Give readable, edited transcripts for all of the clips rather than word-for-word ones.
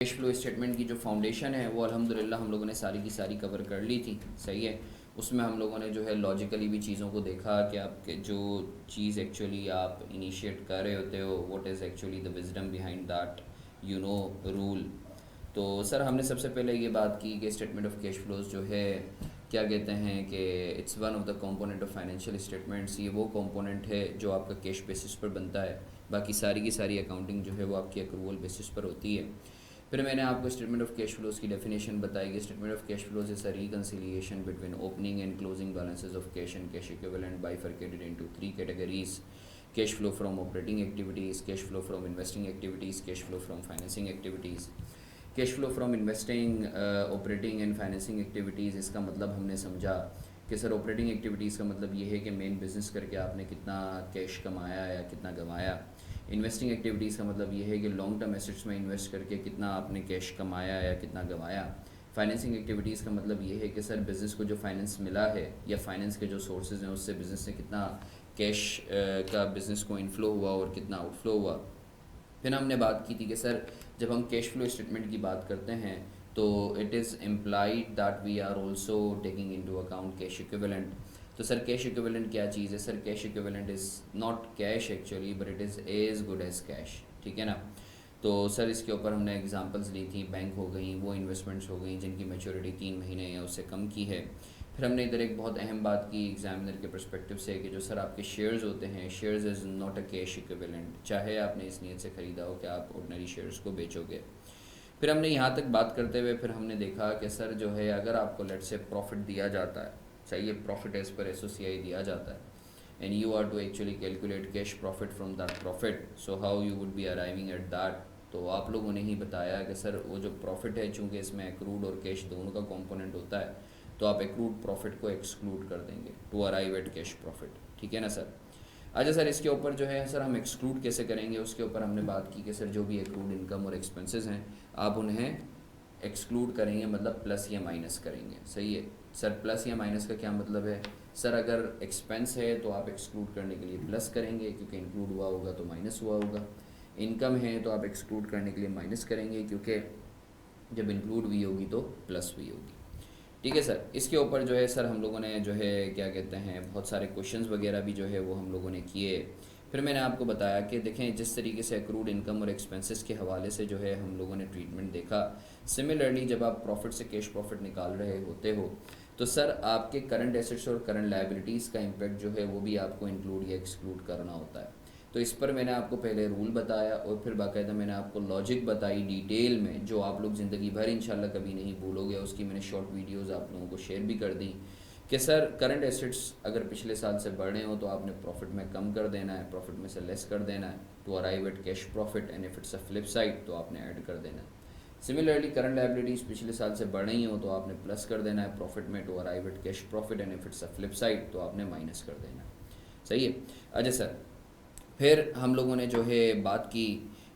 Cash flow statement की जो foundation है वो अल्हम्दुलिल्लाह हम लोगों ने सारी की सारी कवर कर ली थी। सही है। उसमें हम लोगों ने जो है लॉजिकली भी चीज़ों को देखा कि आपके जो चीज़ एक्चुअली आप इनिशिएट कर रहे होते हो what is actually the wisdom behind that rule. तो सर हमने सबसे पहले ये बात की कि स्टेटमेंट ऑफ कैश फ्लोज जो है क्या कहते हैं कि it's one of the component of financial statements. ये वो कंपोनेंट है जो आपका कैश बेसिस पर बनता है, बाकी सारी की सारी अकाउंटिंग जो है वो आपकी एक्रूवल बेसिस पर होती है। फिर मैंने आपको स्टेटमेंट ऑफ कैश फ्लोज की डेफिनेशन बताई कि statement of cash flows is a reconciliation between opening and closing balances of cash and cash equivalent bifurcated into three categories: cash flow from operating activities, cash flow from investing activities, cash flow from financing activities. Cash flow from investing, operating and financing activities, इसका मतलब हमने समझा कि sir operating activities का मतलब ये है कि मेन बिज़नेस करके आपने कितना कैश कमाया या कितना गंवाया। इन्वेस्टिंग एक्टिविटीज़ का मतलब ये है कि लॉन्ग टर्म एसेट्स में इन्वेस्ट करके कितना आपने कैश कमाया या कितना गंवाया। फाइनेंसिंग एक्टिविटीज़ का मतलब ये है कि सर बिज़नेस को जो फाइनेंस मिला है या फाइनेंस के जो सोर्सेज हैं उससे बिज़नेस ने कितना कैश का बिज़नेस को इनफ्लो हुआ और कितना आउटफ्लो हुआ। फिर हमने बात की थी कि सर जब हम कैश फ्लो स्टेटमेंट की बात करते हैं तो it is implied that we are also taking into account cash equivalent. तो सर कैश इक्विवेलेंट क्या चीज़ है? Sir cash equivalent is not cash actually, but it is as good as cash. ठीक है ना। तो सर इसके ऊपर हमने एग्जांपल्स ली थी, बैंक हो गई, वो इन्वेस्टमेंट्स हो गई जिनकी मैच्योरिटी 3 महीने या उससे कम की है। फिर हमने इधर एक बहुत अहम बात की एग्जामिनर के पर्सपेक्टिव से कि जो सर आपके शेयर्स होते हैं, shares is not a cash equivalent, चाहे आपने इस नीयत से ख़रीदा हो कि आप ऑर्डिनरी शेयर्स को बेचोगे। फिर हमने यहाँ तक बात करते हुए फिर हमने देखा कि सर जो है अगर आपको लेट से प्रॉफिट दिया जाता है, चाहिए प्रॉफिट एज पर एसोसीआई दिया जाता है, and you are to actually calculate cash profit from that profit, so how you would be arriving at that. तो आप लोगों ने ही बताया कि सर वो जो प्रॉफिट है चूँकि इसमें एक्रूड और कैश दोनों का कंपोनेंट होता है तो आप एक्रूड प्रॉफिट को एक्सक्लूड कर देंगे to arrive at cash profit. ठीक है ना सर। अच्छा सर इसके ऊपर जो है सर हम एक्सक्लूड कैसे करेंगे उसके ऊपर हमने बात की कि सर जो भी एक्रूड इनकम और एक्सपेंसेस हैं आप उन्हें एक्सक्लूड करेंगे, मतलब प्लस या माइनस करेंगे। सही है सर। प्लस या माइनस का क्या मतलब है? सर अगर एक्सपेंस है तो आप एक्सक्लूड करने के लिए प्लस करेंगे क्योंकि इंक्लूड हुआ होगा तो माइनस हुआ होगा। इनकम है तो आप एक्सक्लूड करने के लिए माइनस करेंगे क्योंकि जब इंक्लूड हुई होगी तो प्लस हुई होगी। ठीक है सर। इसके ऊपर जो है सर हम लोगों ने जो है क्या कहते हैं बहुत सारे क्वेश्चंस वगैरह भी जो है वो हम लोगों ने किए। फिर मैंने आपको बताया कि देखें जिस तरीके से एक्रूड इनकम और एक्सपेंसेस के हवाले से जो है हम लोगों ने ट्रीटमेंट देखा, सिमिलरली जब आप प्रॉफिट से कैश प्रॉफिट निकाल रहे होते हो तो सर आपके करंट एसेट्स और करंट लायबिलिटीज़ का इम्पेक्ट जो है वो भी आपको इंक्लूड या एक्सक्लूड करना होता है। तो इस पर मैंने आपको पहले रूल बताया और फिर बाकायदा मैंने आपको लॉजिक बताई डिटेल में, जो आप लोग ज़िंदगी भर इंशाल्लाह कभी नहीं भूलोगे। उसकी मैंने शॉर्ट वीडियोस आप लोगों को शेयर भी कर दी कि सर करंट एसेट्स अगर पिछले साल से बढ़ रहे हो तो आपने प्रॉफिट में कम कर देना है, प्रॉफिट में से लेस कर देना है to arrive at cash profit, and if it's a flip side तो आपने ऐड कर देना है। सिमिलरली करंट लायबिलिटीज़ पिछले साल से बढ़ रही हो तो आपने प्लस कर देना है प्रॉफिट में to arrive at cash profit, and if it's a flip side तो आपने माइनस कर देना है। सही है। अच्छा सर फिर हम लोगों ने जो है बात की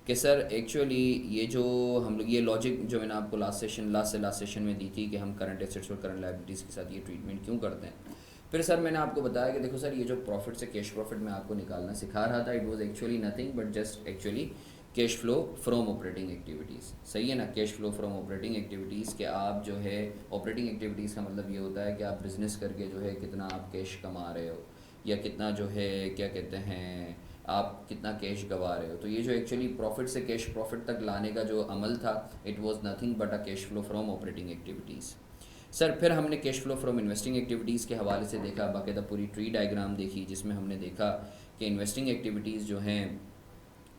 कि सर एक्चुअली ये जो हम लोग ये लॉजिक जो मैंने आपको लास्ट सेशन में दी थी कि हम करंट एसेट्स और करंट लायबिलिटीज़ के साथ ये ट्रीटमेंट क्यों करते हैं। फिर सर मैंने आपको बताया कि देखो सर ये जो प्रॉफिट से कैश प्रॉफिट में आपको निकालना सिखा रहा था, it was actually nothing but just actually cash flow from operating activities. सही है ना। Cash flow from operating activities के आप जो है ऑपरेटिंग एक्टिविटीज़ का मतलब ये होता है कि आप बिज़नेस करके जो है कितना आप कैश कमा रहे हो या कितना जो है क्या कहते हैं आप कितना कैश गवा रहे हो। तो ये जो एक्चुअली प्रॉफिट से कैश प्रॉफिट तक लाने का जो अमल था it was nothing but a cash flow from operating activities. Sir फिर हमने cash flow from investing activities के हवाले से देखा, बाकायदा पूरी ट्री डायग्राम देखी जिसमें हमने देखा कि इन्वेस्टिंग एक्टिविटीज़ जो हैं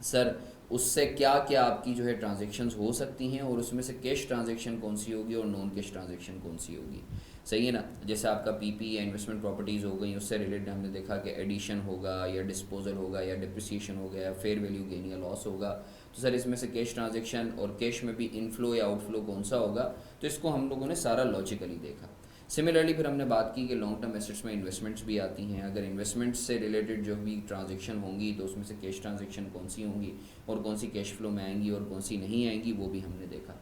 सर उससे क्या क्या आपकी जो है ट्रांजेक्शन्स हो सकती हैं और उसमें से कैश ट्रांजेक्शन कौन सी होगी और नॉन कैश ट्रांजेक्शन कौन सी होगी। सही है ना। जैसे आपका पीपी या इन्वेस्टमेंट प्रॉपर्टीज़ हो गई उससे रिलेटेड हमने देखा कि एडिशन होगा या डिस्पोजल होगा या डिप्रिसिएशन हो गया या फेयर वैल्यू गेन या लॉस होगा। तो सर इसमें से कैश ट्रांजेक्शन और कैश में भी इनफ्लो या आउटफ्लो कौन सा होगा, तो इसको हम लोगों ने सारा लॉजिकली देखा। सिमिलरली फिर हमने बात की कि लॉन्ग टर्म एसेट्स में इन्वेस्टमेंट्स भी आती हैं, अगर इन्वेस्टमेंट्स से रिलेटेड जो भी ट्रांजेक्शन होंगी तो उसमें से कैश ट्रांजेक्शन कौन सी होंगी और कौन सी कैश फ्लो में आएंगी और कौन सी नहीं आएंगी, वो भी हमने देखा।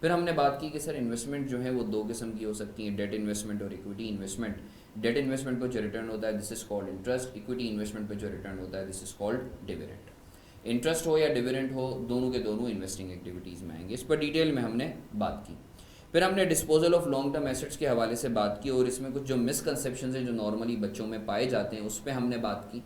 फिर हमने बात की कि सर इन्वेस्टमेंट जो है वो दो किस्म की हो सकती हैं, डेट इन्वेस्टमेंट और इक्विटी इन्वेस्टमेंट। डेट इन्वेस्टमेंट पर जो रिटर्न होता है this is called interest, equity investment पर जो रिटर्न होता है this is called dividend. Interest हो या डिविडेंड हो, दोनों के दोनों इन्वेस्टिंग एक्टिविटीज़ में आएंगे। इस पर डिटेल में हमने बात की। फिर हमने disposal of long term assets के हवाले से बात की और इसमें कुछ जो मिसकंसेप्शन हैं जो नॉर्मली बच्चों में पाए जाते हैं उस पर हमने बात की,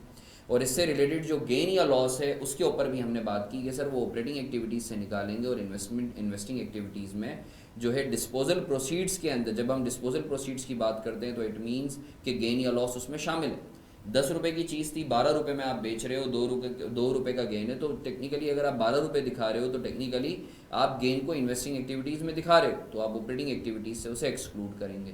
और इससे रिलेटेड जो गेन या लॉस है उसके ऊपर भी हमने बात की कि सर वो ऑपरेटिंग एक्टिविटीज़ से निकालेंगे और इन्वेस्टिंग एक्टिविटीज़ में जो है डिस्पोजल प्रोसीड्स के अंदर, जब हम डिस्पोजल प्रोसीड्स की बात करते हैं तो इट मीन्स कि गेन या लॉस उसमें शामिल है। 10 रुपये की चीज़ थी, 12 रुपये में आप बेच रहे हो, 2 रुपये का गेन है, तो टेक्निकली अगर आप 12 रुपये दिखा रहे हो तो टेक्निकली आप गेन को इन्वेस्टिंग एक्टिविटीज़ में दिखा रहे हो, तो आप ऑपरेटिंग एक्टिविटीज़ से उसे एक्सक्लूड करेंगे।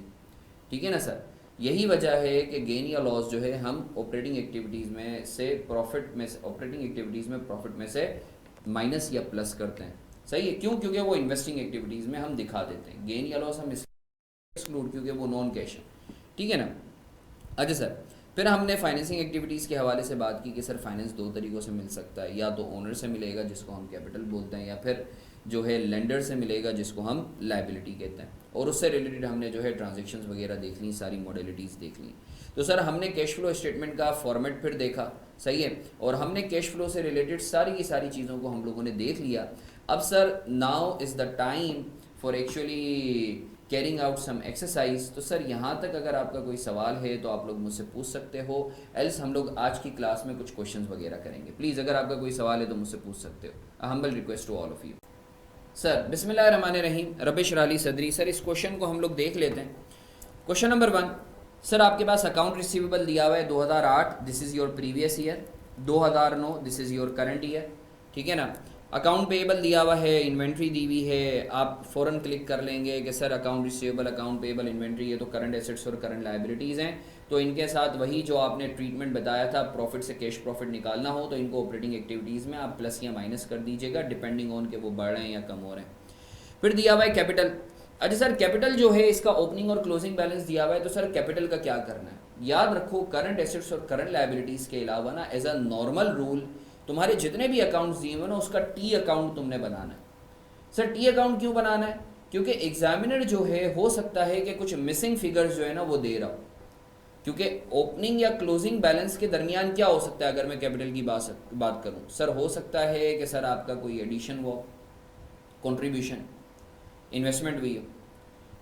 ठीक है ना सर? यही वजह है कि गेन या लॉस जो है हम ऑपरेटिंग एक्टिविटीज़ में से प्रॉफिट में से ऑपरेटिंग एक्टिविटीज़ में प्रॉफिट में से माइनस या प्लस करते हैं। सही है? क्यों? क्योंकि वो इन्वेस्टिंग एक्टिविटीज़ में हम दिखा देते हैं। गेन या लॉस हम एक्सक्लूड क्योंकि वो नॉन कैश है। ठीक है ना? अच्छा सर, फिर हमने फाइनेंसिंग एक्टिविटीज़ के हवाले से बात की कि सर फाइनेंस दो तरीक़ों से मिल सकता है, या तो ओनर से मिलेगा जिसको हम कैपिटल बोलते हैं, या फिर जो है लेंडर से मिलेगा जिसको हम लायबिलिटी कहते हैं, और उससे रिलेटेड हमने जो है ट्रांजेक्शन्स वगैरह देख ली, सारी मॉडलिटीज़ देख ली। तो सर हमने कैश फ्लो स्टेटमेंट का फॉर्मेट फिर देखा, सही है, और हमने कैश फ्लो से रिलेटेड सारी की सारी चीज़ों को हम लोगों ने देख लिया। अब sir now is the time for actually carrying out some exercise. तो सर यहाँ तक अगर आपका कोई सवाल है तो आप लोग मुझसे पूछ सकते हो, एल्स हम लोग आज की क्लास में कुछ क्वेश्चंस वगैरह करेंगे। प्लीज़ अगर आपका कोई सवाल है तो मुझसे पूछ सकते हो। A humble request to all of you. Sir बिस्मिल्लाहिर्रहमानिर्रहीम, रबिश राली सदरी। सर इस क्वेश्चन को हम लोग देख लेते हैं। क्वेश्चन नंबर 1, सर आपके पास अकाउंट रिसीवेबल दिया हुआ है 2008, this is your previous year, 2009 this is your current year. ठीक है ना? अकाउंट पेएबल दिया हुआ है, इन्वेंट्री दी हुई है, आप फ़ौरन क्लिक कर लेंगे कि sir account receivable, account payable, inventory, ये तो करंट एसेट्स और करंट लायबिलिटीज़ हैं, तो इनके साथ वही जो आपने ट्रीटमेंट बताया था, प्रॉफिट से कैश प्रॉफिट निकालना हो तो इनको ऑपरेटिंग एक्टिविटीज़ में आप प्लस या माइनस कर दीजिएगा डिपेंडिंग ऑन के वो बढ़ रहे हैं या कम हो रहे हैं। फिर दिया हुआ है कैपिटल। अच्छा सर कैपिटल जो है इसका ओपनिंग और क्लोजिंग बैलेंस दिया हुआ है, तो सर कैपिटल का क्या करना है? याद रखो करंट एसेट्स और करंट लायबिलिटीज़ के अलावा ना एज अ नॉर्मल रूल तुम्हारे जितने भी अकाउंट्स दिए हुए ना उसका टी अकाउंट तुमने बनाना है। सर टी अकाउंट क्यों बनाना है? क्योंकि एग्जामिनर जो है हो सकता है कि कुछ मिसिंग फिगर्स जो है ना वो दे रहा हो, क्योंकि ओपनिंग या क्लोजिंग बैलेंस के दरमियान क्या हो सकता है अगर मैं कैपिटल की बात करूं, सर हो सकता है कि सर आपका कोई एडिशन हो, कंट्रीब्यूशन, इन्वेस्टमेंट भी हो,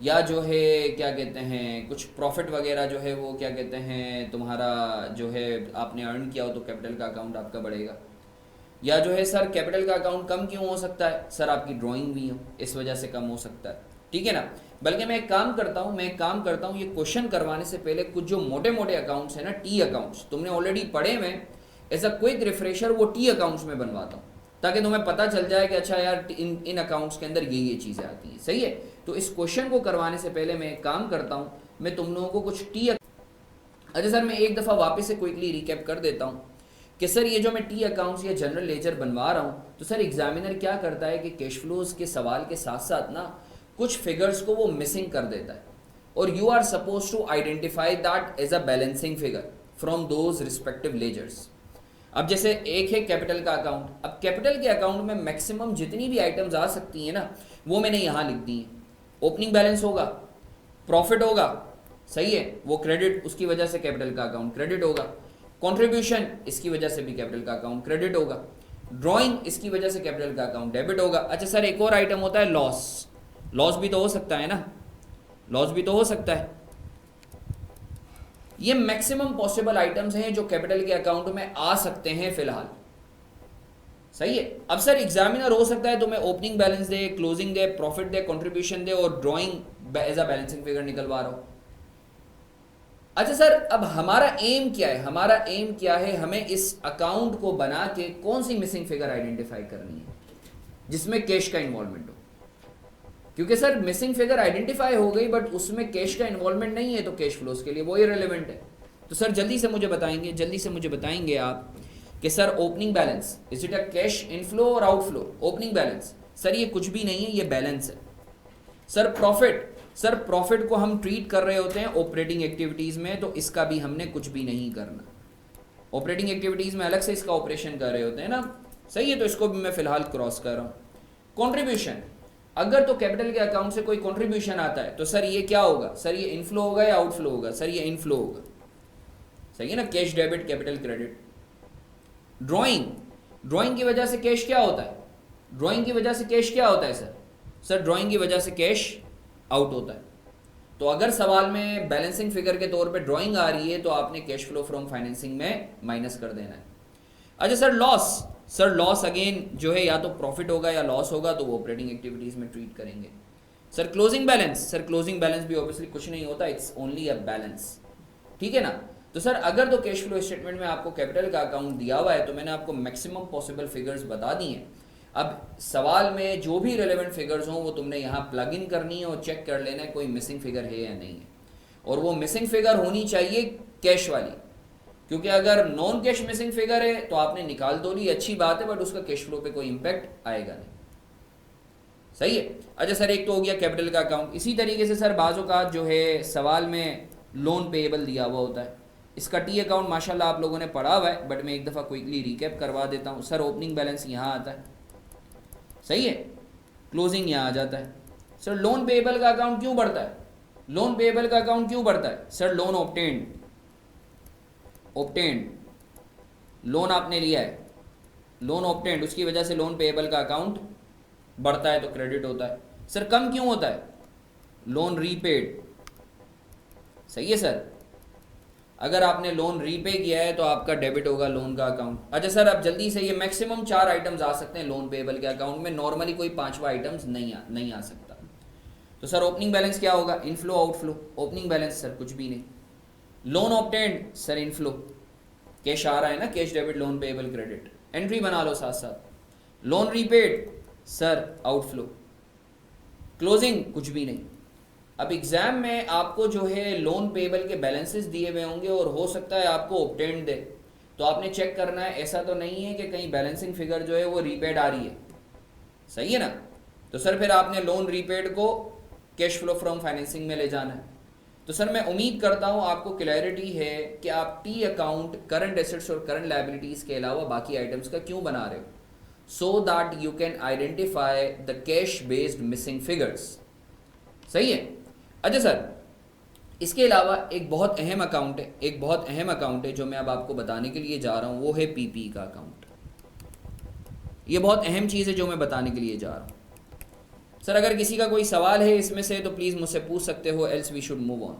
या जो है क्या कहते हैं कुछ प्रॉफिट वगैरह जो है वो क्या कहते हैं तुम्हारा जो है आपने अर्न किया हो तो कैपिटल का अकाउंट आपका बढ़ेगा, या जो है सर कैपिटल का अकाउंट कम क्यों हो सकता है? सर आपकी ड्राइंग भी हो इस वजह से कम हो सकता है। ठीक है ना? बल्कि मैं एक काम करता हूँ ये क्वेश्चन करवाने से पहले कुछ जो मोटे मोटे अकाउंट्स हैं ना, टी अकाउंट्स तुमने ऑलरेडी पढ़े हुए, एज अ क्विक रिफ्रेशर वो टी अकाउंट्स में बनवाता हूँ ताकि तुम्हें पता चल जाए कि अच्छा यार इन अकाउंट्स के अंदर ये चीज़ें आती हैं। सही है? तो इस क्वेश्चन को करवाने से पहले मैं एक काम करता हूँ, मैं तुम लोगों को कुछ टी। अच्छा सर मैं एक दफ़ा वापस से क्विकली रिकैप कर देता हूँ कि सर ये जो मैं टी अकाउंट्स या जनरल लेजर बनवा रहा हूँ, तो सर एग्जामिनर क्या करता है कि कैश फ्लोज के सवाल के साथ साथ ना कुछ फिगर्स को वो मिसिंग कर देता है, और you are suppose to identify that as a balancing figure from those respective ledgers. अब जैसे एक है कैपिटल का अकाउंट, अब कैपिटल के अकाउंट में मैक्सिमम जितनी भी आइटम्स आ सकती हैं ना वो मैंने यहाँ लिख दी हैं। ओपनिंग बैलेंस होगा, प्रॉफिट होगा, सही है, वो क्रेडिट, उसकी वजह से कैपिटल का अकाउंट क्रेडिट होगा, कंट्रीब्यूशन इसकी वजह से भी कैपिटल का अकाउंट क्रेडिट होगा, ड्राइंग इसकी वजह से कैपिटल का अकाउंट डेबिट होगा। अच्छा सर एक और आइटम होता है लॉस, लॉस भी तो हो सकता है ना, लॉस भी तो हो सकता है। ये मैक्सिमम पॉसिबल आइटम्स हैं जो कैपिटल के अकाउंट में आ सकते हैं फिलहाल। सही है? अब सर एग्जामिनर हो सकता है तो मैं ओपनिंग बैलेंस दे, क्लोजिंग दे, प्रॉफिट दे, कंट्रीब्यूशन दे और drawing as a balancing figure निकलवा रहा हूं। अच्छा सर अब हमारा एम क्या है? हमारा एम क्या है? हमें इस अकाउंट को बना के कौन सी मिसिंग फिगर आइडेंटिफाई करनी है जिसमें कैश का इन्वॉल्वमेंट हो, क्योंकि सर मिसिंग फिगर आइडेंटिफाई हो गई बट उसमें कैश का इन्वॉल्वमेंट नहीं है तो कैश फ्लोज के लिए वो इररिलेवेंट है। तो सर जल्दी से मुझे बताएंगे आप कि sir opening balance is it a cash inflow और आउटफ्लो? ओपनिंग बैलेंस सर ये कुछ भी नहीं है, ये बैलेंस है। सर प्रॉफिट को हम ट्रीट कर रहे होते हैं ऑपरेटिंग एक्टिविटीज में, तो इसका भी हमने कुछ भी नहीं करना। ऑपरेटिंग एक्टिविटीज में अलग से इसका ऑपरेशन कर रहे होते हैं ना, सही है, तो इसको भी मैं फिलहाल क्रॉस कर रहा हूँ। कॉन्ट्रीब्यूशन, अगर तो कैपिटल के अकाउंट से कोई कॉन्ट्रीब्यूशन आता है तो सर ये क्या होगा? सर ये इनफ्लो होगा या आउटफ्लो होगा? सर ये इनफ्लो होगा, सही है ना, cash debit capital credit. Drawing की वजह से कैश क्या होता है? ड्राइंग की वजह से कैश क्या होता है सर? सर ड्राइंग की वजह से कैश आउट होता है। तो अगर सवाल में बैलेंसिंग फिगर के तौर पे ड्राइंग आ रही है तो आपने कैश फ्लो फ्रॉम फाइनेंसिंग में माइनस कर देना है। अच्छा sir loss, sir loss again जो है या तो प्रॉफिट होगा या लॉस होगा, तो वो ऑपरेटिंग एक्टिविटीज में ट्रीट करेंगे। Sir closing balance, sir closing balance भी ऑब्वियसली कुछ नहीं होता, इट्स ओनली अ बैलेंस, ठीक है ना। तो सर अगर तो कैश फ्लो स्टेटमेंट में आपको कैपिटल का अकाउंट दिया हुआ है तो मैंने आपको मैक्सिमम पॉसिबल फिगर्स बता दी हैं। अब सवाल में जो भी रेलेवेंट फिगर्स हों वो तुमने यहाँ प्लग इन करनी है और चेक कर लेना है कोई मिसिंग फिगर है या नहीं है। और वो मिसिंग फिगर होनी चाहिए कैश वाली, क्योंकि अगर नॉन कैश मिसिंग फिगर है तो आपने निकाल तो ली, अच्छी बात है, बट उसका कैश फ्लो पे कोई इंपैक्ट आएगा नहीं। सही है। अच्छा सर एक तो हो गया कैपिटल का अकाउंट। इसी तरीके से सर बाज़ औक़ात जो है सवाल में लोन पेएबल दिया हुआ होता है, इसका टी अकाउंट माशाल्लाह आप लोगों ने पढ़ा हुआ है, बट मैं एक दफ़ा क्विकली रिकैप करवा देता हूँ। सर ओपनिंग बैलेंस यहाँ आता है, सही है, क्लोजिंग यहाँ आ जाता है। सर लोन पेएबल का अकाउंट क्यों बढ़ता है? लोन पेएबल का अकाउंट क्यों बढ़ता है? सर लोन ऑब्टेन्ड, लोन आपने लिया है, लोन ऑब्टेन्ड, उसकी वजह से लोन पेएबल का अकाउंट बढ़ता है तो क्रेडिट होता है। सर कम क्यों होता है? लोन रीपेड, सही है सर, अगर आपने लोन रीपे किया है तो आपका डेबिट होगा लोन का अकाउंट। अच्छा सर अब जल्दी से, ये मैक्सिमम 4 आइटम्स आ सकते हैं लोन पेएबल के अकाउंट में, नॉर्मली कोई 5वां आइटम्स नहीं आ सकता। तो सर ओपनिंग बैलेंस क्या होगा? Inflow outflow. Opening balance sir कुछ भी नहीं। Loan obtained sir inflow, cash आ रहा है ना, cash debit loan payable credit, entry बना लो साथ साथ। Loan repaid sir outflow. Closing कुछ भी नहीं। अब एग्जाम में आपको जो है लोन पेएबल के बैलेंसेस दिए हुए होंगे और हो सकता है आपको ऑब्टेन्ड दे, तो आपने चेक करना है, ऐसा तो नहीं है कि कहीं बैलेंसिंग फिगर जो है वो रीपेड आ रही है, सही है ना। तो सर फिर आपने लोन रीपेड को कैश फ्लो फ्रॉम फाइनेंसिंग में ले जाना है। तो सर मैं उम्मीद करता हूँ आपको क्लैरिटी है कि आप टी अकाउंट करंट एसेट्स और करंट लायबिलिटीज़ के अलावा बाकी आइटम्स का क्यों बना रहे हो, so that you can identify the cash based missing figures, सही है। अच्छा सर इसके अलावा एक बहुत अहम अकाउंट है, एक बहुत अहम अकाउंट है जो मैं अब आपको बताने के लिए जा रहा हूँ, वो है पीपी का अकाउंट। ये बहुत अहम चीज़ है जो मैं बताने के लिए जा रहा हूँ। सर अगर किसी का कोई सवाल है इसमें से तो प्लीज़ मुझसे पूछ सकते हो, else we should move on.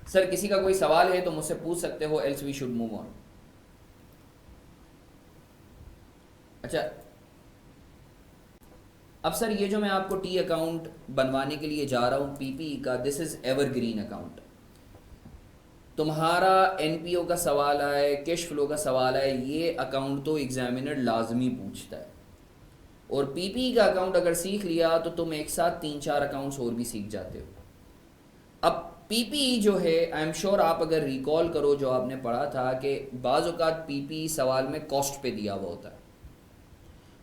Sir किसी का कोई सवाल है तो मुझसे पूछ सकते हो, else we should move on. अच्छा अब सर ये जो मैं आपको टी अकाउंट बनवाने के लिए जा रहा हूँ पीपी का, दिस इज़ एवरग्रीन अकाउंट। तुम्हारा एनपीओ का सवाल आए, कैश फ्लो का सवाल आए, ये अकाउंट तो एग्जामिनर लाजमी पूछता है। और पीपी का अकाउंट अगर सीख लिया तो तुम एक साथ 3-4 अकाउंट्स और भी सीख जाते हो। अब पीपी जो है, आई एम श्योर आप अगर रिकॉल करो जो आपने पढ़ा था कि बाज़ औक़ात पीपी सवाल में कॉस्ट पे दिया हुआ होता है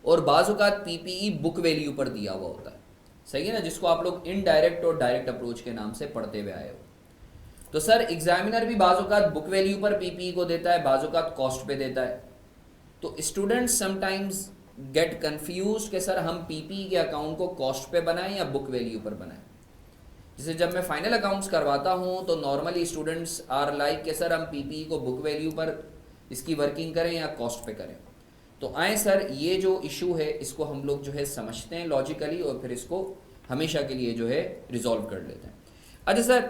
और बाज़ औक़ात पीपीई बुक वैल्यू पर दिया हुआ होता है, सही है ना, जिसको आप लोग इनडायरेक्ट और डायरेक्ट अप्रोच के नाम से पढ़ते हुए आए हो। तो सर एग्जामिनर भी बाज़ औक़ात बुक वैल्यू पर पीपीई को देता है, बाज़ औक़ात कॉस्ट पे देता है। तो स्टूडेंट्स समटाइम्स गेट कन्फ्यूज कि सर हम पीपीई के अकाउंट को कॉस्ट पे बनाएं या बुक वैल्यू पर बनाएं। जैसे जब मैं फाइनल अकाउंट्स करवाता हूँ तो नॉर्मली स्टूडेंट्स आर लाइक कि सर हम पीपीई को बुक वैल्यू पर इसकी वर्किंग करें या कॉस्ट पे करें। तो आए सर ये जो इशू है इसको हम लोग जो है समझते हैं लॉजिकली और फिर इसको हमेशा के लिए जो है रिजॉल्व कर लेते हैं। अच्छा सर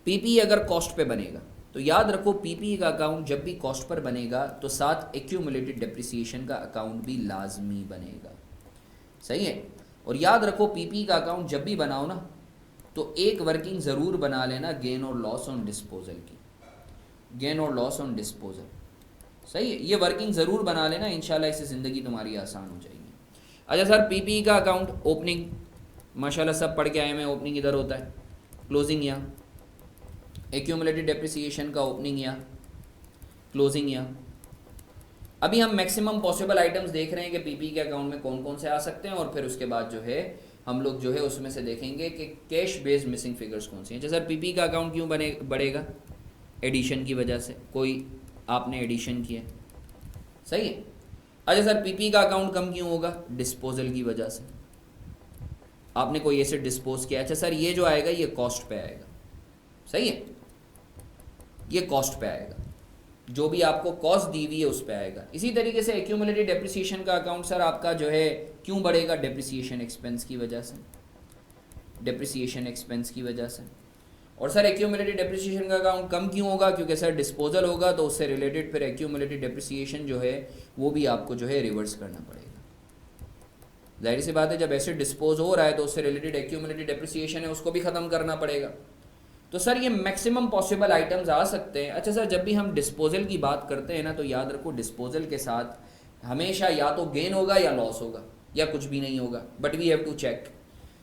पीपी अगर कॉस्ट पे बनेगा तो याद रखो पीपी का अकाउंट जब भी कॉस्ट पर बनेगा तो साथ एक्यूमुलेटेड डेप्रिसिएशन का अकाउंट भी लाजमी बनेगा, सही है। और याद रखो पीपी का अकाउंट जब भी बनाओ ना तो एक वर्किंग ज़रूर बना लेना गेन और लॉस ऑन डिस्पोजल की, गेन और लॉस ऑन डिस्पोजल, सही है, ये वर्किंग ज़रूर बना लेना, इंशाल्लाह इससे ज़िंदगी तुम्हारी आसान हो जाएगी। अच्छा सर पीपी का अकाउंट ओपनिंग माशाल्लाह सब पढ़ के आए हैं, ओपनिंग इधर होता है, क्लोजिंग यहाँ, एक्यूमुलेटेड डेप्रिसिएशन का ओपनिंग यहाँ, क्लोजिंग यहाँ। अभी हम मैक्सिमम पॉसिबल आइटम्स देख रहे हैं कि पीपी के अकाउंट में कौन कौन से आ सकते हैं और फिर उसके बाद जो है हम लोग जो है उसमें से देखेंगे कि कैश बेस्ड मिसिंग फिगर्स कौन सी हैं। जैसे सर पीपी का अकाउंट क्यों बढ़ेगा? एडिशन की वजह से, कोई आपने एडिशन किया, सही है। अच्छा सर पीपी का अकाउंट कम क्यों होगा? डिस्पोजल की वजह से, आपने कोई एसेट डिस्पोज किया। अच्छा सर ये जो आएगा ये कॉस्ट पे आएगा, सही है, ये कॉस्ट पे आएगा। जो भी आपको कॉस्ट दी हुई है उस पर आएगा। इसी तरीके से एक्यूमुलेटेड डेप्रिसिएशन का अकाउंट सर आपका जो है क्यों बढ़ेगा, डेप्रिसिएशन एक्सपेंस की वजह से, डेप्रिसिएशन एक्सपेंस की वजह से। और सर एक्यूमुलेटेड डेप्रिसिएशन का अकाउंट कम क्यों होगा, क्योंकि सर डिस्पोजल होगा तो उससे रिलेटेड फिर एक्यूमुलेटेड डेप्रिसिएशन जो है वो भी आपको जो है रिवर्स करना पड़ेगा। जाहिर सी बात है जब एसेट डिस्पोज हो रहा है तो उससे रिलेटेड एक्यूमुलेटेड डेप्रिसिएशन है उसको भी ख़त्म करना पड़ेगा। तो सर ये मैक्सिमम पॉसिबल आइटम्स आ सकते हैं। अच्छा सर जब भी हम डिस्पोजल की बात करते हैं ना तो याद रखो डिस्पोजल के साथ हमेशा या तो गेन होगा या लॉस होगा या कुछ भी नहीं होगा, but we have to check.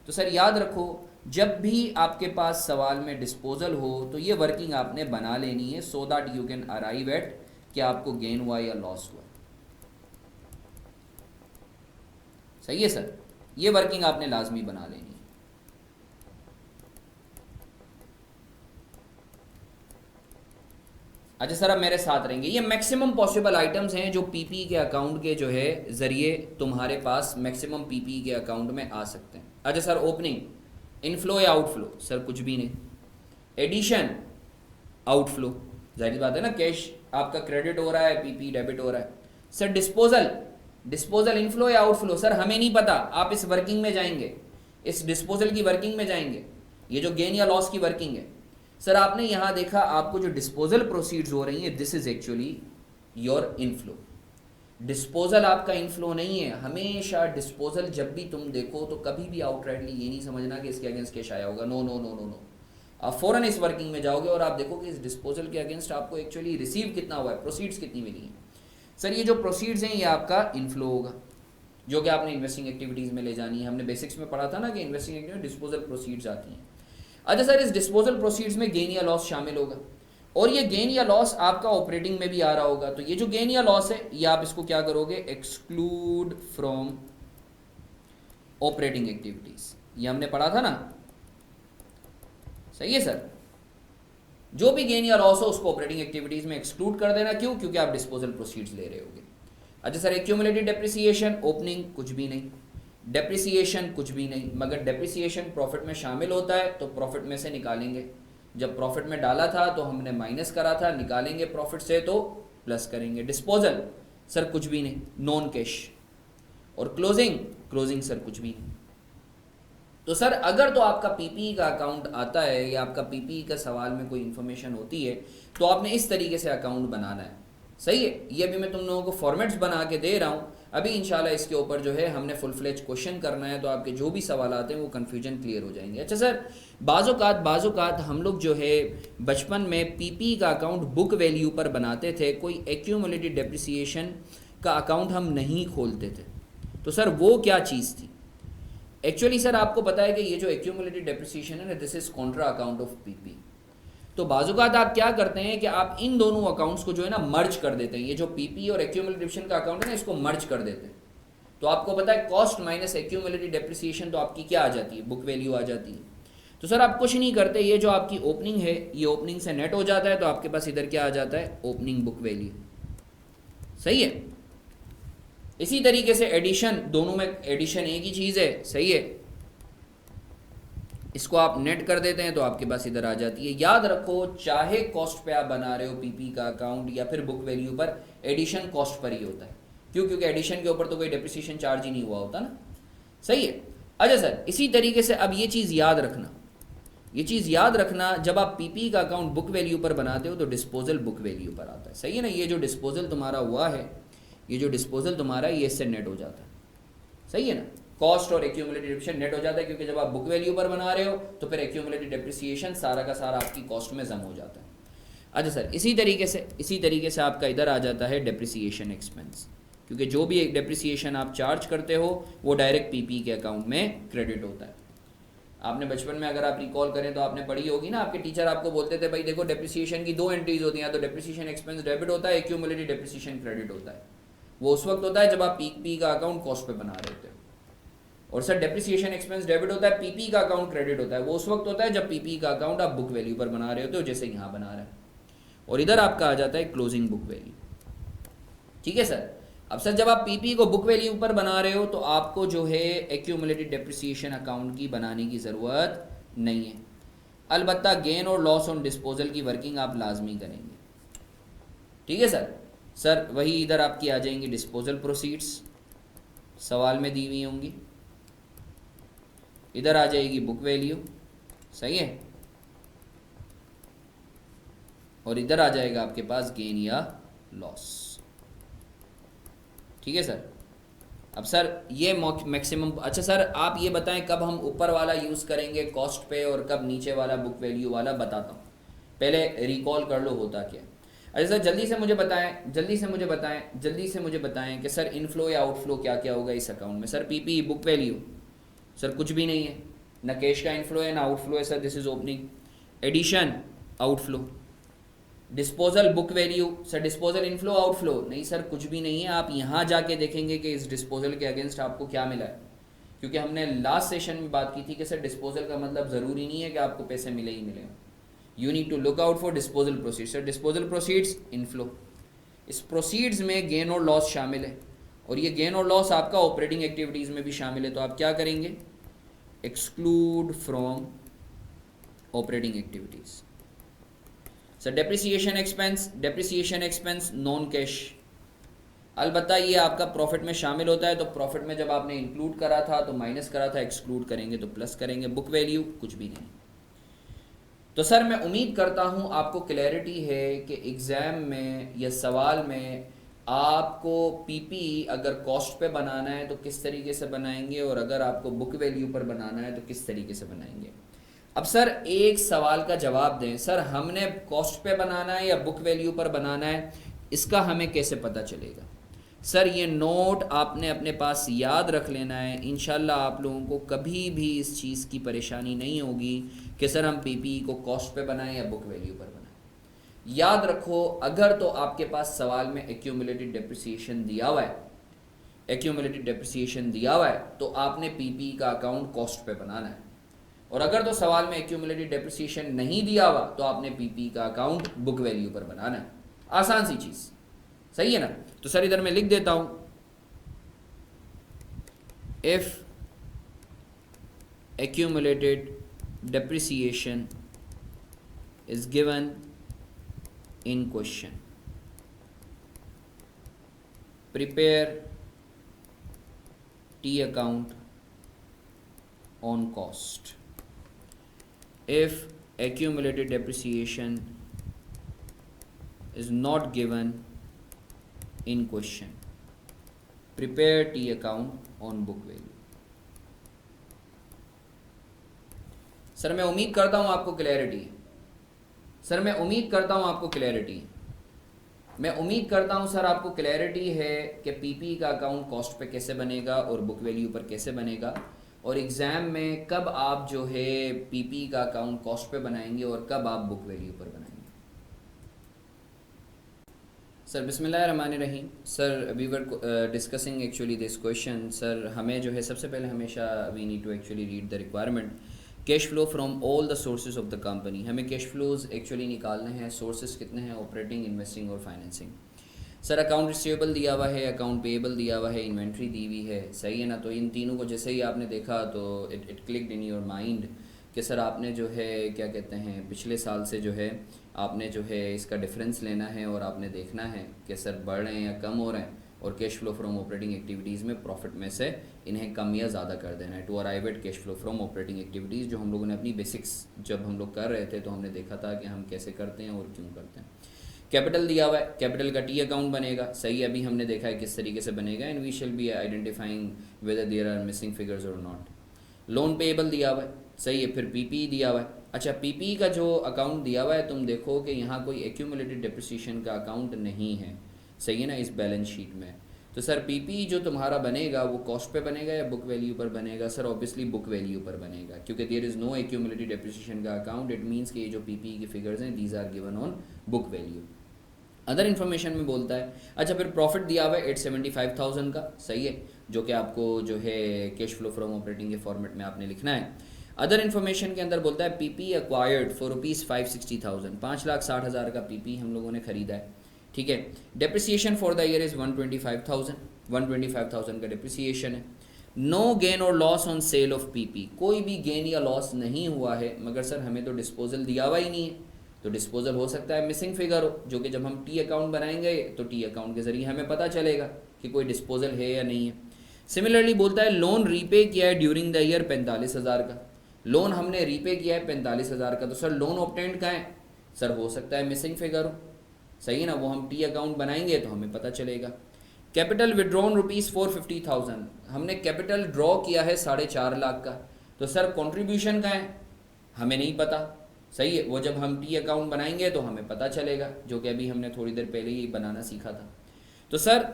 तो सर याद रखो जब भी आपके पास सवाल में डिस्पोजल हो तो ये वर्किंग आपने बना लेनी है so that you can arrive at कि आपको गेन हुआ या लॉस हुआ। सही है सर, ये वर्किंग आपने लाजमी बना लेनी है। अच्छा सर अब मेरे साथ रहेंगे, ये मैक्सिमम पॉसिबल आइटम्स हैं जो पीपी के अकाउंट के जो है ज़रिए तुम्हारे पास मैक्सिमम पीपी के अकाउंट में आ सकते हैं। अच्छा सर ओपनिंग, इनफ्लो या आउटफ्लो, सर कुछ भी नहीं। एडिशन, आउटफ्लो, जाहिर बात है ना, कैश आपका क्रेडिट हो रहा है, पीपी डेबिट हो रहा है। सर डिस्पोजल, डिस्पोजल इनफ्लो या आउटफ्लो, सर हमें नहीं पता, आप इस वर्किंग में जाएंगे, इस डिस्पोजल की वर्किंग में जाएंगे, ये जो गेन या लॉस की वर्किंग है। सर आपने यहाँ देखा आपको जो डिस्पोजल प्रोसीड्स हो रही हैं this is actually your inflow. Disposal आपका इनफ्लो नहीं है। हमेशा डिस्पोजल जब भी तुम देखो तो कभी भी आउटराइटली ये नहीं समझना कि इसके अगेंस्ट कैश आया होगा, no no no no no. आप फ़ौरन इस वर्किंग में जाओगे और आप देखो कि इस डिस्पोजल के अगेंस्ट आपको एक्चुअली रिसीव कितना हुआ है, प्रोसीड्स कितनी मिली हैं। सर ये जो प्रोसीड्स हैं ये आपका इनफ्लो होगा जो कि आपने इन्वेस्टिंग एक्टिविटीज़ में ले जानी है। हमने बेसिक्स में पढ़ा था ना कि इन्वेस्टिंग एक्टिविटी में डिस्पोजल प्रोसीड्स आती हैं। अच्छा सर इस डिस्पोजल प्रोसीड्स में गेन या लॉस शामिल होगा और ये गेन या लॉस आपका ऑपरेटिंग में भी आ रहा होगा। तो ये जो गेन या लॉस है ये आप इसको क्या करोगे, एक्सक्लूड फ्रॉम ऑपरेटिंग एक्टिविटीज, ये हमने पढ़ा था ना। सही है सर, जो भी गेन या लॉस हो उसको ऑपरेटिंग एक्टिविटीज में एक्सक्लूड कर देना। क्यों, क्योंकि आप डिस्पोजल प्रोसीड्स ले रहे होगे। अच्छा सर एक्यूमुलेटेड डेप्रिसिएशन, ओपनिंग कुछ भी नहीं, डेप्रिसिएशन कुछ भी नहीं, मगर डेप्रिसिएशन प्रॉफिट में शामिल होता है तो प्रॉफिट में से निकालेंगे। जब प्रॉफिट में डाला था तो हमने माइनस करा था, निकालेंगे प्रॉफिट से तो प्लस करेंगे। डिस्पोजल सर कुछ भी नहीं, नॉन कैश। और क्लोजिंग, क्लोजिंग सर कुछ भी नहीं। तो सर अगर तो आपका पीपीई का अकाउंट आता है या आपका पीपीई का सवाल में कोई इन्फॉर्मेशन होती है तो आपने इस तरीके से अकाउंट बनाना है। सही है, ये भी मैं तुम लोगों को फॉर्मेट्स बना के दे रहा हूँ। अभी इंशाल्लाह इसके ऊपर जो है हमने फुल फ्लेज क्वेश्चन करना है तो आपके जो भी सवाल आते हैं वो कन्फ्यूजन क्लियर हो जाएंगे। अच्छा सर बाज़ोकात हम लोग जो है बचपन में पीपी का अकाउंट बुक वैल्यू पर बनाते थे, कोई एक्यूमुलेटेड डेप्रिसिएशन का अकाउंट हम नहीं खोलते थे। तो सर वो क्या चीज़ थी एक्चुअली? सर आपको पता है कि ये जो एक्यूमुलेटेड डेप्रिसिएशन है ना this is Contra account of PP. तो बाज़ोकात आप क्या करते हैं कि आप इन दोनों अकाउंट्स को जो है ना मर्ज कर देते हैं। ये जो पीपी और एक्यूमुलेटेड डेप्रिसिएशन का अकाउंट है ना इसको मर्ज कर देते हैं। तो आपको पता है कॉस्ट माइनस एक्यूमुलेटेड डेप्रिसिएशन तो आपकी क्या आ जाती है, बुक वैल्यू आ जाती है। तो सर आप कुछ नहीं करते, ये जो आपकी ओपनिंग है ये ओपनिंग से नेट हो जाता है तो आपके पास इधर क्या आ जाता है, ओपनिंग बुक वैल्यू। सही है। इसी तरीके से एडिशन, दोनों में एडिशन एक ही चीज़ है। सही है, इसको आप नेट कर देते हैं तो आपके पास इधर आ जाती है। याद रखो चाहे कॉस्ट पे आप बना रहे हो पीपी का अकाउंट या फिर बुक वैल्यू पर, एडिशन कॉस्ट पर ही होता है। क्यों, क्योंकि एडिशन के ऊपर तो कोई डेप्रिसिएशन चार्ज ही नहीं हुआ होता ना। सही है। अच्छा सर इसी तरीके से अब ये चीज़ याद रखना, ये चीज़ याद रखना जब आप पीपी का अकाउंट बुक वैल्यू पर बनाते हो तो डिस्पोजल बुक वैल्यू पर आता है। सही है ना, ये जो डिस्पोजल तुम्हारा हुआ है, ये जो डिस्पोजल तुम्हारा है ये इससे नेट हो जाता है। सही है ना, कॉस्ट और एक्यूमुलेटेड डेप्रिसिएशन नेट हो जाता है क्योंकि जब आप बुक वैल्यू पर बना रहे हो तो फिर एक्यूमुलेटेड डेप्रिसिएशन सारा का सारा आपकी कॉस्ट में जम हो जाता है। अच्छा सर इसी तरीके से आपका इधर आ जाता है डेप्रिसिएशन एक्सपेंस, क्योंकि जो भी एक डेप्रिसिएशन आप चार्ज करते हो वो डायरेक्ट पीपी के अकाउंट में क्रेडिट होता है। आपने बचपन में अगर आप रिकॉल करें तो आपने पढ़ी होगी ना, आपके टीचर आपको बोलते थे भाई देखो डेप्रिसिएशन की दो एंट्रीज होती हैं, तो डेप्रिसिएशन एक्सपेंस डेबिट होता है, एक्यूमुलेटेड डेप्रिसिएशन क्रेडिट होता है। वो उस वक्त होता है जब आप पीपी का अकाउंट कॉस्ट पे बना रहे होते हो। और सर डेप्रिसिएशन एक्सपेंस डेबिट होता है, पीपी का अकाउंट क्रेडिट होता है, वो उस वक्त होता है जब पीपी का अकाउंट आप बुक वैल्यू पर बना रहे होते हो, जैसे यहाँ बना रहे हैं। और इधर आपका आ जाता है क्लोजिंग बुक वैल्यू। ठीक है सर। अब सर जब आप पीपी को बुक वैल्यू पर बना रहे हो तो आपको जो है एक्यूमुलेटेड डेप्रिसिएशन अकाउंट की बनाने की ज़रूरत नहीं है। अलबत्ता गेन और लॉस ऑन डिस्पोजल की वर्किंग आप लाजमी करेंगे। ठीक है सर। सर वही इधर आपकी आ जाएंगी डिस्पोजल प्रोसीड्स, सवाल में दी हुई होंगी, इधर आ जाएगी बुक वैल्यू, सही है, और इधर आ जाएगा आपके पास गेन या लॉस। ठीक है सर। अब सर ये मैक्सिमम, अच्छा सर आप ये बताएं कब हम ऊपर वाला यूज़ करेंगे कॉस्ट पे और कब नीचे वाला बुक वैल्यू वाला, बताता हूँ, पहले रिकॉल कर लो होता क्या। अच्छा सर जल्दी से मुझे बताएं, जल्दी से मुझे बताएं कि सर इनफ्लो या आउटफ्लो क्या क्या होगा इस अकाउंट में। Sir PP book value, sir कुछ भी नहीं है, ना कैश का इनफ्लो है ना आउटफ्लो है sir, this is opening. Addition outflow, disposal book value, sir disposal inflow outflow नहीं सर, कुछ भी नहीं है। आप यहाँ जाके देखेंगे कि इस डिस्पोजल के अगेंस्ट आपको क्या मिला है, क्योंकि हमने लास्ट सेशन में बात की थी कि सर डिस्पोजल का मतलब ज़रूरी नहीं है कि आपको पैसे मिले ही मिले। You need to look out for disposal proceeds. Sir disposal proceeds inflow, इस प्रोसीड्स में गेन और लॉस शामिल है, और ये गेन और लॉस आपका ऑपरेटिंग एक्टिविटीज़ में भी शामिल है, तो आप क्या करेंगे, exclude from operating activities. Sir depreciation expense non cash, अलबत्ता ये आपका प्रॉफिट में शामिल होता है, तो प्रॉफिट में जब आपने इंक्लूड करा था तो माइनस करा था, एक्सक्लूड करेंगे तो प्लस करेंगे। बुक वैल्यू कुछ भी नहीं। तो सर मैं उम्मीद करता हूँ आपको क्लैरिटी है कि एग्ज़ाम में या सवाल में आपको पीपी अगर कॉस्ट पे बनाना है तो किस तरीके से बनाएंगे, और अगर आपको बुक वैल्यू पर बनाना है तो किस तरीके से बनाएंगे। अब सर एक सवाल का जवाब दें, सर हमने कॉस्ट पे बनाना है या बुक वैल्यू पर बनाना है, इसका हमें कैसे पता चलेगा। सर ये नोट आपने अपने पास याद रख लेना है, इंशाल्लाह आप लोगों को कभी भी इस चीज़ की परेशानी नहीं होगी कि सर हम पीपी को कॉस्ट पे बनाएं या बुक वैल्यू पर बनाएं। याद रखो, अगर तो आपके पास सवाल में एक्यूमुलेटेड डेप्रिसिएशन दिया हुआ है, तो आपने पीपी का अकाउंट कॉस्ट पे बनाना है, और अगर तो सवाल में एक्यूमुलेटेड डेप्रिसिएशन नहीं दिया हुआ तो आपने पीपी का अकाउंट बुक वैल्यू पर बनाना है। आसान सी चीज़, सही है ना। तो सर इधर मैं लिख देता हूं, if accumulated depreciation is given in question, prepare T account on cost. If accumulated depreciation is not given in question, prepare T account on book value। Sir मैं उम्मीद करता हूँ आपको क्लैरिटी मैं उम्मीद करता हूँ सर आपको क्लैरिटी है कि पीपी का अकाउंट कॉस्ट पे कैसे बनेगा और बुक वैल्यू पर कैसे बनेगा, और एग्ज़ाम में कब आप जो है पीपी का अकाउंट कॉस्ट पे बनाएंगे और कब आप बुक वैल्यू पर बनाएंगे। सर बिस्मिल्लाहिर्रहमानिर्रहीम। Sir we were discussing actually this question. Sir हमें जो है सबसे पहले हमेशा we need to actually read the requirement, cash flow from all the sources of the company. हमें कैश फ्लोज एक्चुअली निकालने हैं, सोर्सेज कितने हैं, ऑपरेटिंग, इन्वेस्टिंग और फाइनेंसिंग। सर अकाउंट रिसीवेबल दिया हुआ है, अकाउंट पेएबल दिया हुआ है, इन्वेंट्री दी हुई है, सही है ना। तो इन तीनों को जैसे ही आपने देखा तो it clicked in your mind कि सर आपने जो है क्या कहते हैं पिछले साल से जो है आपने जो है इसका डिफरेंस लेना है और आपने देखना है कि सर बढ़ रहे हैं या कम हो रहे हैं, और cash flow from operating activities में प्रॉफिट में से इन्हें कम या ज़्यादा कर देना है to arrive at cash flow from operating activities, जो हम लोगों ने अपनी बेसिक्स जब हम लोग कर रहे थे तो हमने देखा था कि हम कैसे करते हैं और क्यों करते हैं। कैपिटल दिया हुआ है, कैपिटल का टी अकाउंट बनेगा, सही। अभी हमने देखा है किस तरीके से बनेगा, and we shall be identifying whether there are missing figures और नॉट। लोन पेएबल दिया हुआ है, सही है। फिर पीपी दिया हुआ है। अच्छा पीपी का जो अकाउंट दिया हुआ है, तुम देखो कि यहाँ कोई एक्यूमुलेटेड डेप्रिसिएशन का अकाउंट नहीं है, सही है ना, इस बैलेंस शीट में। तो सर पीपी जो तुम्हारा बनेगा वो कॉस्ट पे बनेगा या बुक वैल्यू पर बनेगा। सर ऑब्वियसली बुक वैल्यू पर बनेगा, क्योंकि there is no accumulated depreciation का अकाउंट। इट मीन्स कि ये जो पीपी की फिगर्स हैं these are given on book value. Other information में बोलता है, अच्छा फिर प्रॉफिट दिया हुआ है 875,000 का, सही है, जो कि आपको जो है कैश फ्लो फ्रॉम ऑपरेटिंग के फॉर्मेट में आपने लिखना है। अदर इन्फॉर्मेशन के अंदर बोलता है पीपी एक्वायर्ड फॉर ₹560,000, 5,60,000 का पीपी हम लोगों ने खरीदा है, ठीक है। Depreciation for the year is 125,000 का डेप्रिसिएशन है। नो गेन और loss on sale of PP, कोई भी गेन या लॉस नहीं हुआ है, मगर सर हमें तो डिस्पोजल दिया हुआ ही नहीं है, तो डिस्पोजल हो सकता है मिसिंग फिगर हो, जो कि जब हम टी अकाउंट बनाएंगे तो टी अकाउंट के ज़रिए हमें पता चलेगा कि कोई डिस्पोजल है या नहीं है। सिमिलरली बोलता है लोन रीपे किया है ड्यूरिंग द ईयर 45,000 का, लोन हमने रीपे किया है 45,000 का, तो सर लोन ऑब्टेंड कहाँ है? सर हो सकता है मिसिंग फिगर हो, सही है ना, वो हम टी अकाउंट बनाएंगे तो हमें पता चलेगा। कैपिटल विड्रॉन ₹450,000, हमने कैपिटल ड्रॉ किया है 4.5 लाख का, तो सर कॉन्ट्रीब्यूशन का है, हमें नहीं पता, सही है, वो जब हम टी अकाउंट बनाएंगे तो हमें पता चलेगा, जो कि अभी हमने थोड़ी देर पहले ही बनाना सीखा था। तो सर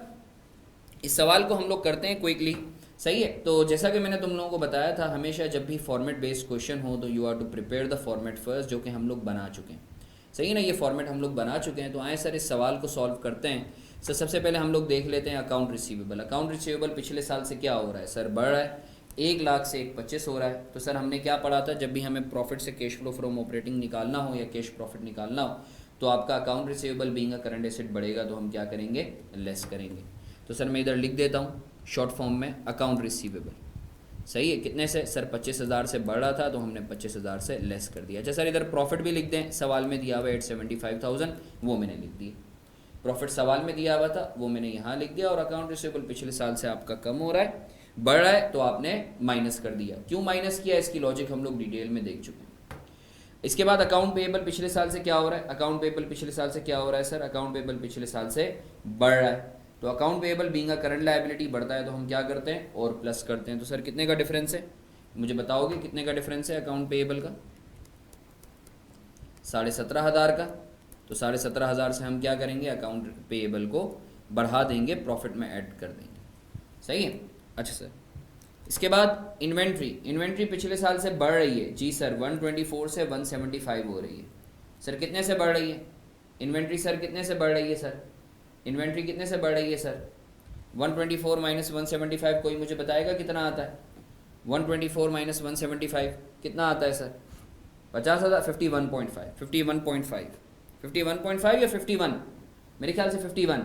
इस सवाल को हम लोग करते हैं क्विकली, सही है। तो जैसा कि मैंने तुम लोगों को बताया था, हमेशा जब भी फॉर्मेट बेस्ड क्वेश्चन हो तो you are to prepare the format first, जो कि हम लोग बना चुके हैं, सही है ना, ये फॉर्मेट हम लोग बना चुके हैं। तो आए सर इस सवाल को सॉल्व करते हैं। सर सबसे पहले हम लोग देख लेते हैं अकाउंट रिसीवेबल। अकाउंट रिसीवेबल पिछले साल से क्या हो रहा है सर? बढ़ रहा है, 1 लाख से 1,25 हो रहा है। तो सर हमने क्या पढ़ा था, जब भी हमें प्रॉफिट से कैश फ्लो फ्रॉम ऑपरेटिंग निकालना हो या कैश प्रॉफिट निकालना हो, तो आपका account receivable being a current asset बढ़ेगा, तो हम क्या करेंगे? लेस करेंगे। तो सर मैं इधर लिख देता हूँ शॉर्ट फॉर्म में अकाउंट रिसीवेबल, सही है, कितने से? सर 25,000 से बढ़ रहा था तो हमने 25,000 से लेस कर दिया। अच्छा सर इधर प्रॉफिट भी लिख दें, सवाल में दिया हुआ 875,000, वो मैंने लिख दिया। प्रॉफिट सवाल में दिया हुआ था वो मैंने यहाँ लिख दिया, और अकाउंट रिसीवेबल पिछले साल से आपका कम हो रहा है, बढ़ रहा है, तो आपने माइनस कर दिया। क्यों माइनस किया, इसकी लॉजिक हम लोग डिटेल में देख चुके हैं। इसके बाद अकाउंट पेएबल पिछले साल से क्या हो रहा है? अकाउंट पेएबल पिछले साल से क्या हो रहा है सर? अकाउंट पेएबल पिछले साल से बढ़ रहा है। तो account payable being a current liability बढ़ता है तो हम क्या करते हैं? और प्लस करते हैं। तो सर कितने का डिफरेंस है, मुझे बताओगे कितने का डिफरेंस है अकाउंट पेएबल का? 17,500 का। तो 17,500 से हम क्या करेंगे? अकाउंट पेएबल को बढ़ा देंगे, प्रॉफिट में ऐड कर देंगे, सही है। अच्छा सर इसके बाद इन्वेंट्री, इन्वेंट्री पिछले साल से बढ़ रही है जी सर, 124 से 175 हो रही है। सर कितने से बढ़ रही है इन्वेंट्री? सर कितने से बढ़ रही है सर? इन्वेंट्री कितने से बढ़ रही है सर? 124 माइनस 175, कोई मुझे बताएगा कितना आता है? 124 माइनस 175 कितना आता है सर? 50,000, 51.5, 51.5, 51.5 या 51, मेरे ख्याल से 51।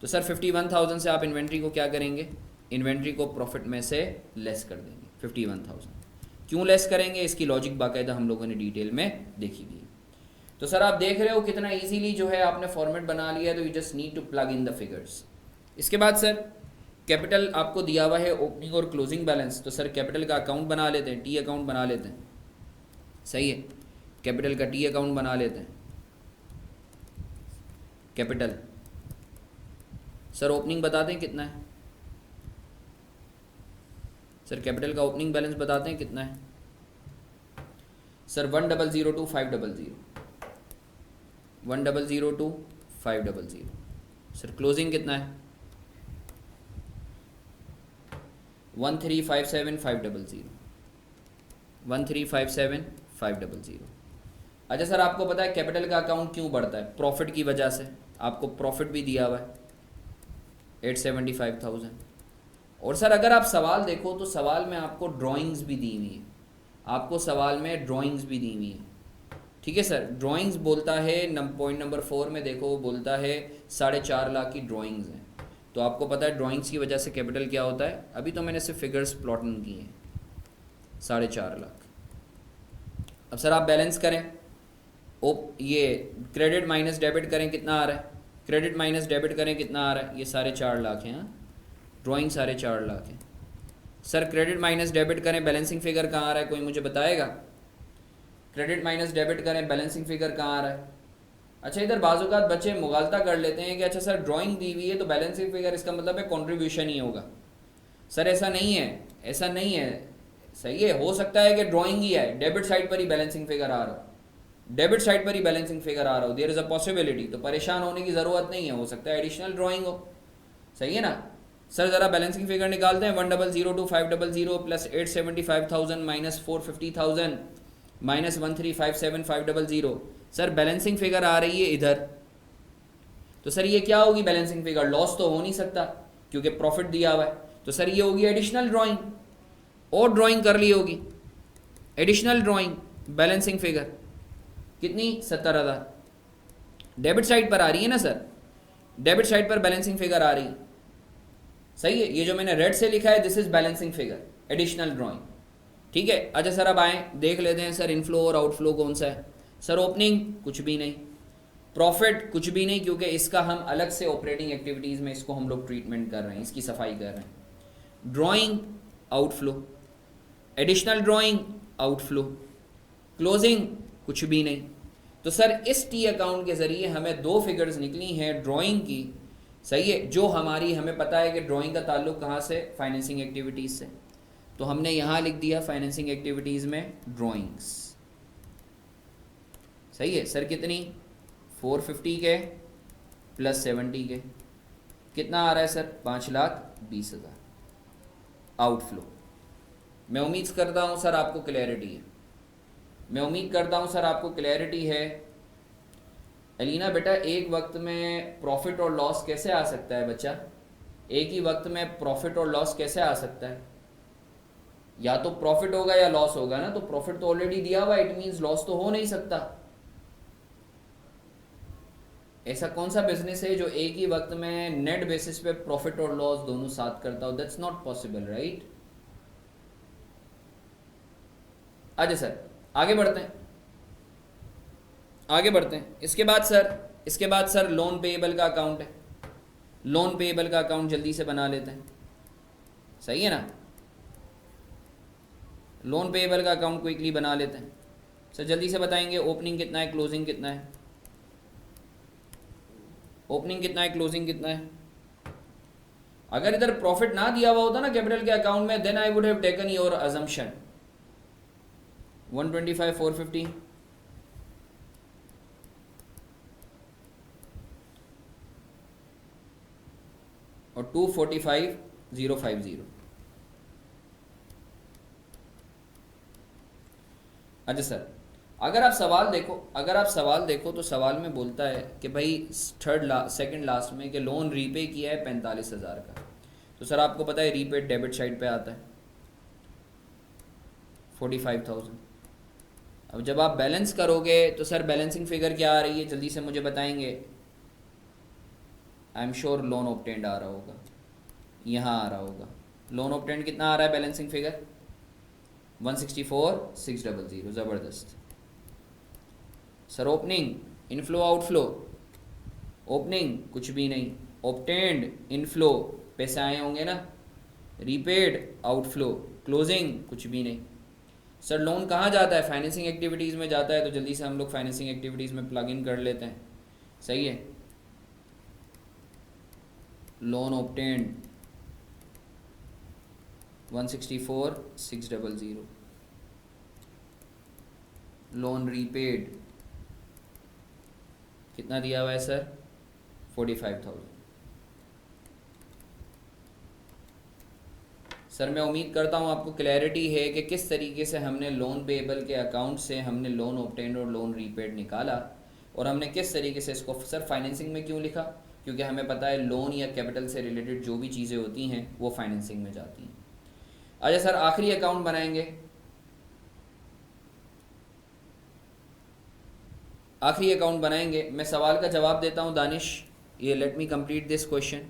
तो सर 51,000 से आप इन्वेंट्री को क्या करेंगे? इन्वेंट्री को प्रॉफिट में से लेस कर देंगे 51,000। क्यों लेस करेंगे, इसकी लॉजिक बाकायदा हम लोगों ने डिटेल में देखी हुई है। तो सर आप देख रहे हो कितना इजीली जो है आपने फॉर्मेट बना लिया, तो you just need to plug in the figures. इसके बाद सर कैपिटल आपको दिया हुआ है ओपनिंग और क्लोजिंग बैलेंस, तो सर कैपिटल का अकाउंट बना लेते हैं, टी अकाउंट बना लेते हैं, सही है, कैपिटल का टी अकाउंट बना लेते हैं। कैपिटल सर ओपनिंग बताते हैं कितना है सर? कैपिटल का ओपनिंग बैलेंस बताते हैं कितना है सर? 1,002,500, 1,002,500। सर क्लोजिंग कितना है? 1,357,500, 1,357,500। अच्छा सर आपको पता है कैपिटल का अकाउंट क्यों बढ़ता है? प्रॉफिट की वजह से। आपको प्रॉफिट भी दिया हुआ है 875,000। और सर अगर आप सवाल देखो तो सवाल में आपको ड्राइंग्स भी दी हुई है, आपको सवाल में ड्राइंग्स भी दी हुई है, ठीक है सर। ड्राइंग्स बोलता है पॉइंट नंबर 4 में देखो, वो बोलता है 4.5 लाख की ड्राइंग्स हैं। तो आपको पता है ड्राइंग्स की वजह से कैपिटल क्या होता है? अभी तो मैंने सिर्फ फिगर्स प्लॉटिंग की हैं, 4.5 लाख। अब सर आप बैलेंस करें, ये क्रेडिट माइनस डेबिट करें, कितना आ रहा है? क्रेडिट माइनस डेबिट करें कितना आ रहा है? ये 4.5 लाख है। ड्राइंग 4.5 लाख है। सर क्रेडिट माइनस डेबिट करें, बैलेंसिंग फिगर कहाँ आ रहा है? कोई मुझे बताएगा? क्रेडिट माइनस डेबिट करें, बैलेंसिंग फिगर कहाँ आ रहा है? अच्छा इधर बाज़-औक़ात बच्चे मुगालता कर लेते हैं कि अच्छा सर ड्राइंग दी हुई है तो बैलेंसिंग फिगर, इसका मतलब है कंट्रीब्यूशन ही होगा। सर ऐसा नहीं है, ऐसा नहीं है, सही है, हो सकता है कि ड्राइंग ही है, डेबिट साइड पर ही बैलेंसिंग फिगर आ रहा हो, डेबिट साइड पर ही बैलेंसिंग फिगर आ रहा हो, देयर इज़ अ पॉसिबिलिटी। तो परेशान होने की ज़रूरत नहीं है, हो सकता है एडिशनल ड्राइंग हो, सही है ना। सर ज़रा बैलेंसिंग फिगर निकालते हैं, 1,002,500 plus 875,000 minus 450,000 minus 1,357,500। Sir balancing figure आ रही है इधर, तो सर ये क्या होगी बैलेंसिंग फिगर? लॉस तो हो नहीं सकता क्योंकि प्रॉफिट दिया हुआ है, तो सर ये होगी एडिशनल ड्राइंग, और ड्राइंग कर ली होगी, एडिशनल ड्राइंग बैलेंसिंग फिगर कितनी? 70,000। डेबिट साइड पर आ रही है ना सर, डेबिट साइड पर बैलेंसिंग फिगर आ रही है, सही है। ये जो मैंने रेड से लिखा है this is balancing figure, additional drawing, ठीक है। अच्छा सर अब आए देख लेते हैं सर इनफ्लो और आउटफ्लो कौन सा है। सर ओपनिंग कुछ भी नहीं, प्रॉफिट कुछ भी नहीं, क्योंकि इसका हम अलग से ऑपरेटिंग एक्टिविटीज़ में इसको हम लोग ट्रीटमेंट कर रहे हैं, इसकी सफाई कर रहे हैं। Drawing outflow, additional drawing outflow, closing कुछ भी नहीं। तो सर इस टी अकाउंट के ज़रिए हमें दो फिगर्स निकली हैं ड्राइंग की, सही है, जो हमारी हमें पता है कि ड्राइंग का ताल्लुक कहाँ से, फाइनेंसिंग एक्टिविटीज़ से। तो हमने यहाँ लिख दिया फाइनेंसिंग एक्टिविटीज़ में ड्राइंग्स, सही है सर। कितनी, 450 के प्लस 70 के, कितना आ रहा है सर, 5,20,000 आउटफ्लो। मैं उम्मीद करता हूँ सर आपको क्लैरिटी है, मैं उम्मीद करता हूँ सर आपको क्लैरिटी है। अलीना बेटा एक वक्त में प्रॉफिट और लॉस कैसे आ सकता है बच्चा, एक ही वक्त में प्रॉफिट और लॉस कैसे आ सकता है? या तो प्रॉफिट होगा या लॉस होगा ना, तो प्रॉफिट तो ऑलरेडी दिया हुआ, इट मींस लॉस तो हो नहीं सकता। ऐसा कौन सा बिजनेस है जो एक ही वक्त में नेट बेसिस पे प्रॉफिट और लॉस दोनों साथ करता हो? That's not possible, right. अच्छा सर आगे बढ़ते हैं, आगे बढ़ते हैं। इसके बाद सर लोन पेएबल का अकाउंट है, लोन पेएबल का अकाउंट जल्दी से बना लेते हैं, सही है ना। लोन पेएबल का अकाउंट क्विकली बना लेते हैं सर, जल्दी से बताएंगे ओपनिंग कितना है, क्लोजिंग कितना है, ओपनिंग कितना है, क्लोजिंग कितना है। अगर इधर प्रॉफिट ना दिया हुआ होता ना कैपिटल के अकाउंट में, then I would have taken your assumption 125 450 और 245 050। अच्छा सर अगर आप सवाल देखो तो सवाल में बोलता है कि भाई सेकंड लास्ट में कि लोन रीपे किया है 45,000 का। तो सर आपको पता है रीपे डेबिट साइड पे आता है 45,000। अब जब आप बैलेंस करोगे तो सर बैलेंसिंग फिगर क्या आ रही है, जल्दी से मुझे बताएंगे। I am sure loan obtained आ रहा होगा, यहाँ आ रहा होगा। लोन ऑब्टेंड कितना आ रहा है बैलेंसिंग फिगर, 164,600। ज़बरदस्त sir. Opening, inflow, outflow, opening कुछ भी नहीं, ऑब्टेंड, इनफ्लो, पैसे आए होंगे ना, रीपेड, आउटफ्लो, क्लोजिंग कुछ भी नहीं। सर लोन कहाँ जाता है, फाइनेंसिंग एक्टिविटीज़ में जाता है, तो जल्दी से हम लोग फाइनेंसिंग एक्टिविटीज़ में प्लग इन कर लेते हैं, सही है। लोन ऑब्टेंड 164,600, लोन रीपेड कितना दिया हुआ है सर, 45,000। सर मैं उम्मीद करता हूँ आपको क्लैरिटी है कि किस तरीके से हमने लोन पेएबल के अकाउंट से हमने लोन ऑब्टेंड और लोन रीपेड निकाला, और हमने किस तरीके से इसको सर फाइनेंसिंग में क्यों लिखा, क्योंकि हमें पता है लोन या कैपिटल से रिलेटेड जो भी चीज़ें होती हैं वो फाइनेंसिंग में जाती हैं। अच्छा सर आखिरी अकाउंट बनाएंगे, आखिरी अकाउंट बनाएंगे। मैं सवाल का जवाब देता हूँ दानिश, ये let me complete this question.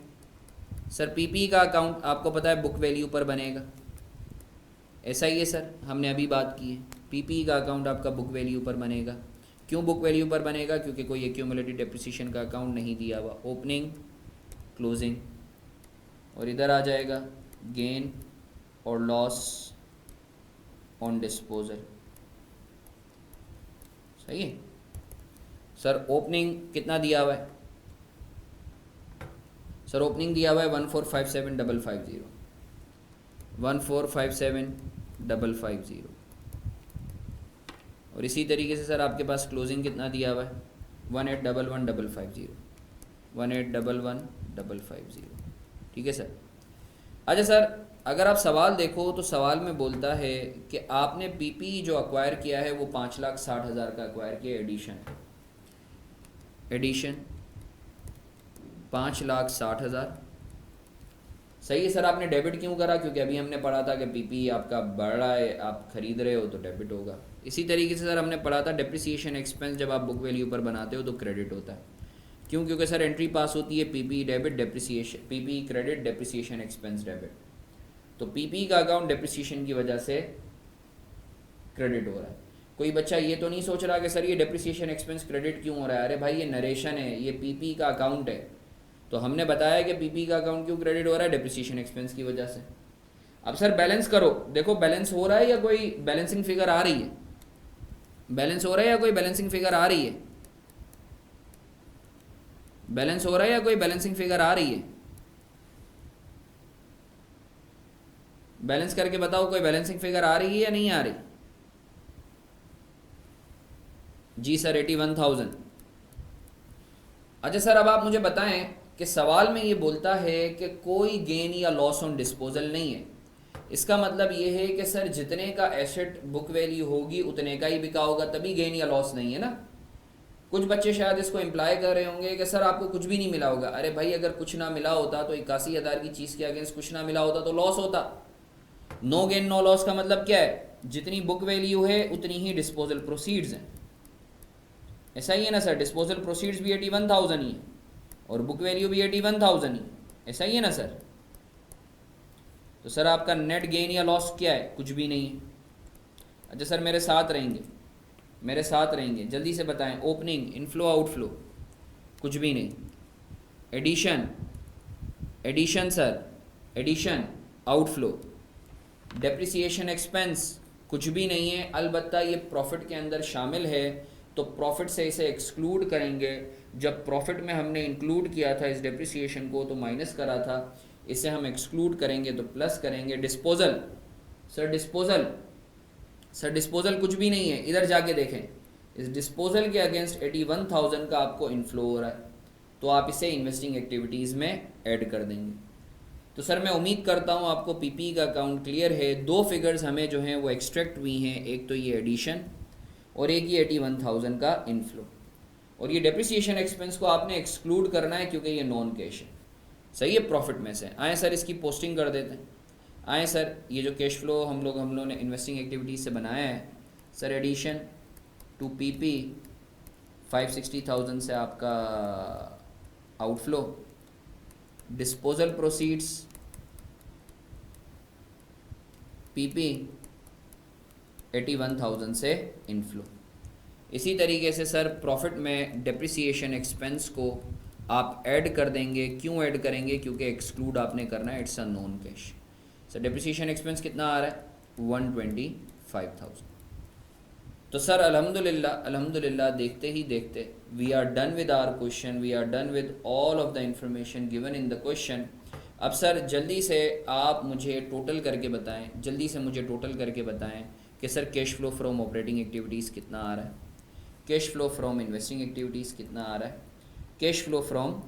Sir PP का अकाउंट आपको पता है बुक वैल्यू पर बनेगा, ऐसा ही है सर, हमने अभी बात की है। पीपी का अकाउंट आपका बुक वैल्यू पर बनेगा। क्यों बुक वैल्यू पर बनेगा, क्योंकि कोई एक्यूमुलेटेड डेप्रिसिएशन का अकाउंट नहीं दिया हुआ। ओपनिंग, क्लोजिंग, और इधर आ जाएगा गेन और लॉस ऑन डिस्पोजल, सही है सर। ओपनिंग कितना दिया हुआ है सर, ओपनिंग दिया हुआ है 1,457,550, 1,457,550। और इसी तरीके से सर आपके पास क्लोजिंग कितना दिया हुआ है, 1,811,550, 1,811,550, ठीक है सर। अच्छा सर अगर आप सवाल देखो तो सवाल में बोलता है कि आपने पीपी जो अक्वायर किया है वो 5,60,000 का अक्वायर किया, एडिशन 5,60,000, सही है सर। आपने डेबिट क्यों करा, क्योंकि अभी हमने पढ़ा था कि पीपी आपका बढ़ रहा है, आप खरीद रहे हो तो डेबिट होगा। इसी तरीके से सर हमने पढ़ा था डेप्रिसिएशन एक्सपेंस जब आप बुक वैल्यू पर बनाते हो तो क्रेडिट होता है। क्यों, क्योंकि सर एंट्री पास होती है PP debit depreciation, PP credit, depreciation expense debit. तो पीपी का अकाउंट डेप्रिसिएशन की वजह से क्रेडिट हो रहा है। कोई बच्चा ये तो नहीं सोच रहा कि सर ये डेप्रिसिएशन एक्सपेंस क्रेडिट क्यों हो रहा है। अरे भाई ये नरेशन है, ये पीपी का अकाउंट है, तो हमने बताया कि पीपी का अकाउंट क्यों क्रेडिट हो रहा है, डेप्रिसिएशन एक्सपेंस की वजह से। अब सर बैलेंस करो, देखो बैलेंस हो रहा है या कोई बैलेंसिंग फिगर आ रही है, बैलेंस हो रहा है या कोई बैलेंसिंग फिगर आ रही है, बैलेंस हो रहा है या कोई बैलेंसिंग फिगर आ रही है, बैलेंस करके बताओ कोई बैलेंसिंग फिगर आ रही है या नहीं आ रही। जी सर 81,000। अच्छा सर अब आप मुझे बताएं कि सवाल में ये बोलता है कि कोई गेन या लॉस ऑन डिस्पोजल नहीं है। इसका मतलब ये है कि सर जितने का एसेट बुक वैल्यू होगी उतने का ही बिका होगा, तभी गेन या लॉस नहीं है ना। कुछ बच्चे शायद इसको इम्प्लाई कर रहे होंगे कि सर आपको कुछ भी नहीं मिला होगा। अरे भाई अगर कुछ ना मिला होता तो 81,000 की चीज़ के अगेंस्ट कुछ ना मिला होता तो लॉस होता। नो गेन नो लॉस का मतलब क्या है, जितनी बुक वैल्यू है उतनी ही डिस्पोजल प्रोसीड्स हैं। ऐसा ही है ना सर, डिस्पोजल प्रोसीड्स भी 81,000 ही है और बुक वैल्यू भी 81,000 ही, ऐसा ही है ना सर। तो सर आपका नेट गेन या लॉस क्या है, कुछ भी नहीं है। अच्छा सर मेरे साथ रहेंगे, मेरे साथ रहेंगे, जल्दी से बताएं। ओपनिंग, इनफ्लो, आउटफ्लो, कुछ भी नहीं। Addition, addition sir, addition, outflow. Depreciation expense कुछ भी नहीं है, अलबत्ता ये प्रॉफिट के अंदर शामिल है तो प्रॉफिट से इसे एक्सक्लूड करेंगे। जब प्रॉफिट में हमने इंक्लूड किया था इस डेप्रिसिएशन को तो माइनस करा था, इसे हम एक्सक्लूड करेंगे तो प्लस करेंगे। Disposal sir, disposal sir, disposal कुछ भी नहीं है, इधर जाके देखें। इस डिस्पोजल के अगेंस्ट 81,000 का आपको इनफ्लो हो रहा है, तो आप इसे इन्वेस्टिंग एक्टिविटीज़ में ऐड कर देंगे। तो सर मैं उम्मीद करता हूँ आपको पीपी का अकाउंट क्लियर है। दो फिगर्स हमें जो हैं वो एक्सट्रैक्ट हुई हैं, एक तो ये एडिशन और एक ये 81,000 का इनफ्लो। और ये डेप्रिसिएशन एक्सपेंस को आपने एक्सक्लूड करना है क्योंकि ये नॉन कैश है, सही है, प्रॉफिट में से। आए सर इसकी पोस्टिंग कर देते हैं। आए सर ये जो कैश फ्लो हम लोगों ने इन्वेस्टिंग एक्टिविटीज़ से बनाया है सर, एडिशन टू पीपी 560,000 से आपका आउटफ्लो, डिस्पोजल प्रोसीड्स पीपी 81,000 से इनफ्लो। इसी तरीके से सर प्रॉफिट में डेप्रिसिएशन एक्सपेंस को आप ऐड कर देंगे। क्यों ऐड करेंगे, क्योंकि एक्सक्लूड आपने करना है, it's a non cash. Sir depreciation expense कितना आ रहा है, 125,000। तो सर अल्हम्दुलिल्लाह, अल्हम्दुलिल्लाह देखते ही देखते we are done with our question, we are done with all of the information given in the question. अब सर जल्दी से आप मुझे टोटल करके बताएं, जल्दी से मुझे टोटल करके बताएं कि sir cash flow from operating activities कितना आ रहा है, cash flow from investing activities कितना आ रहा है, cash flow from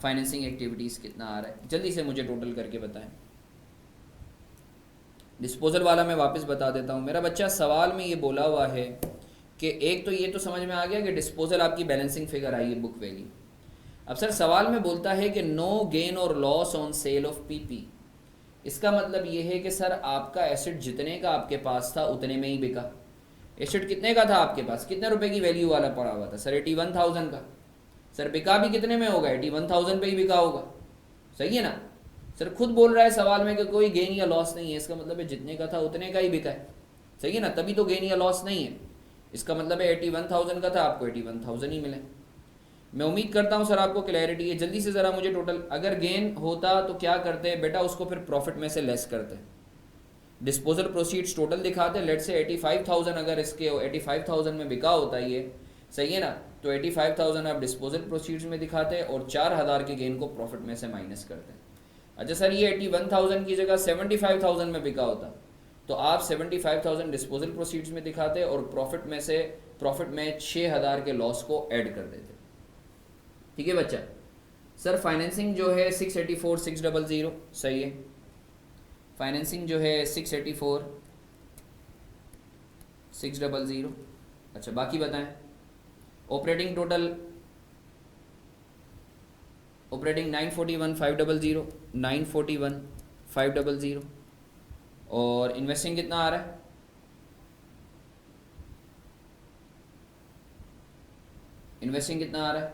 financing activities कितना आ रहा है, जल्दी से मुझे टोटल करके बताएं। डिस्पोजल वाला मैं वापस बता देता हूँ। मेरा बच्चा सवाल में ये बोला हुआ है कि एक तो ये तो समझ में आ गया कि डिस्पोजल आपकी बैलेंसिंग फिगर आई है बुक वैल्यू। अब सर सवाल में बोलता है कि नो गेन और loss on sale of PP. इसका मतलब ये है कि सर आपका एसेट जितने का आपके पास था उतने में ही बिका। एसेट कितने का था आपके पास, कितने रुपए की वैल्यू वाला पड़ा हुआ था सर, 81,000 का। सर बिका भी कितने में होगा, 81,000 पे ही बिका होगा, सही है ना। सर खुद बोल रहा है सवाल में कि कोई गेन या लॉस नहीं है, इसका मतलब है जितने का था उतने का ही बिका है, सही है ना, तभी तो गेन या लॉस नहीं है। इसका मतलब है 81,000 का था, आपको 81,000 ही मिले। मैं उम्मीद करता हूँ सर आपको क्लैरिटी है। जल्दी से ज़रा मुझे टोटल, अगर गेन होता तो क्या करते हैं बेटा, उसको फिर प्रॉफिट में से लेस करते हैं। डिस्पोजल प्रोसीड्स टोटल दिखाते हैं, लेट से 85,000 अगर इसके 85,000 में बिका होता ये, सही है ना, तो 85,000 आप डिस्पोजल प्रोसीड्स में दिखाते हैं और 4,000 के गेन को प्रॉफिट में से माइनस करते हैं। अच्छा सर ये 81,000 की जगह 75,000 में बिका होता तो आप 75,000 डिस्पोजल प्रोसीड्स में दिखाते और प्रॉफिट में से प्रॉफिट में 6,000 के लॉस को ऐड कर देते। ठीक है बच्चा। सर फाइनेंसिंग जो है 684,600, सही है। फाइनेंसिंग जो है 684,600। अच्छा बाकी बताएं। Operating total, operating 941,500, 941,500। और इन्वेस्टिंग कितना आ रहा है, इन्वेस्टिंग कितना आ रहा है,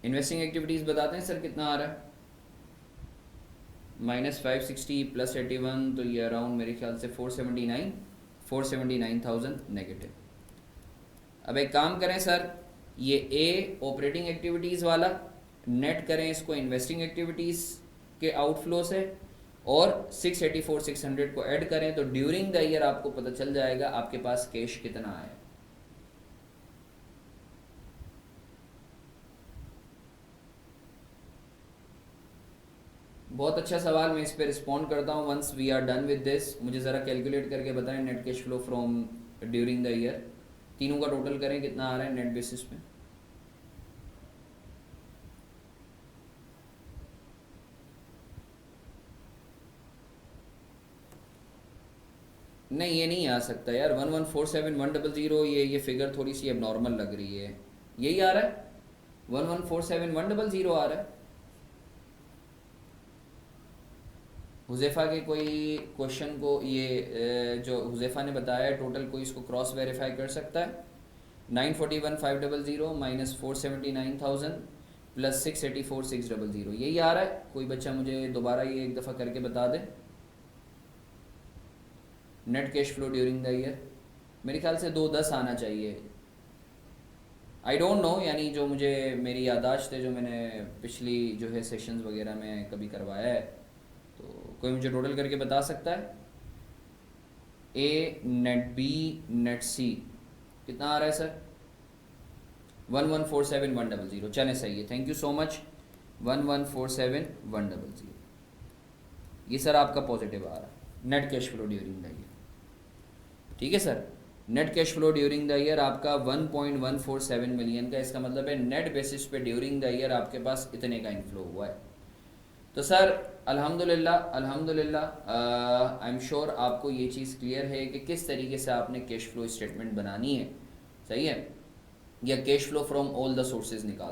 इन्वेस्टिंग एक्टिविटीज़ बताते हैं सर कितना आ रहा है? -560 +81, तो ये अराउंड मेरे ख्याल से 479,000 नेगेटिव। अब एक काम करें सर, ये ए ऑपरेटिंग एक्टिविटीज़ वाला नेट करें इसको इन्वेस्टिंग एक्टिविटीज़ के आउटफ्लो से, और 684,600 को ऐड करें, तो ड्यूरिंग द ईयर आपको पता चल जाएगा आपके पास कैश कितना आया। बहुत अच्छा सवाल, मैं इस पर रिस्पॉन्ड करता हूँ once we are done with this. मुझे ज़रा कैलकुलेट करके बताएं net cash flow from during the year, तीनों का टोटल करें कितना आ रहा है नेट बेसिस पे। नहीं ये नहीं आ सकता यार, 1147,100, ये फिगर थोड़ी सी अब नॉर्मल लग रही है। यही आ रहा है 1147,100 आ रहा है। हुज़ैफ़ा के कोई क्वेश्चन को ये जो हुज़ैफ़ा ने बताया है टोटल, कोई इसको क्रॉस वेरीफाई कर सकता है? 941,500 माइनस 479,000 प्लस 684,600, यही आ रहा है? कोई बच्चा मुझे दोबारा ये एक दफ़ा करके बता दे net cash flow during the year. मेरे ख्याल से 210 आना चाहिए। आई डोंट नो, यानी जो मुझे मेरी यादाश्त है, जो मैंने पिछली जो है सेशंस वगैरह में कभी करवाया है, तो कोई मुझे टोटल करके बता सकता है? ए नेट बी नेट सी कितना आ रहा है सर? 1147,100, चलें सही है, थैंक यू सो मच। 1147,100, ये सर आपका पॉजिटिव आ रहा है net cash flow during the year. ठीक है sir, net cash flow during the year आपका 1.147 मिलियन का, इसका मतलब है नेट बेसिस पे ड्यूरिंग द ईयर आपके पास इतने का इनफ्लो हुआ है। तो सर अल्हम्दुलिल्लाह आई एम श्योर आपको ये चीज़ क्लियर है कि किस तरीके से आपने कैश फ्लो स्टेटमेंट बनानी है, सही है, या cash flow from all the sources निकाल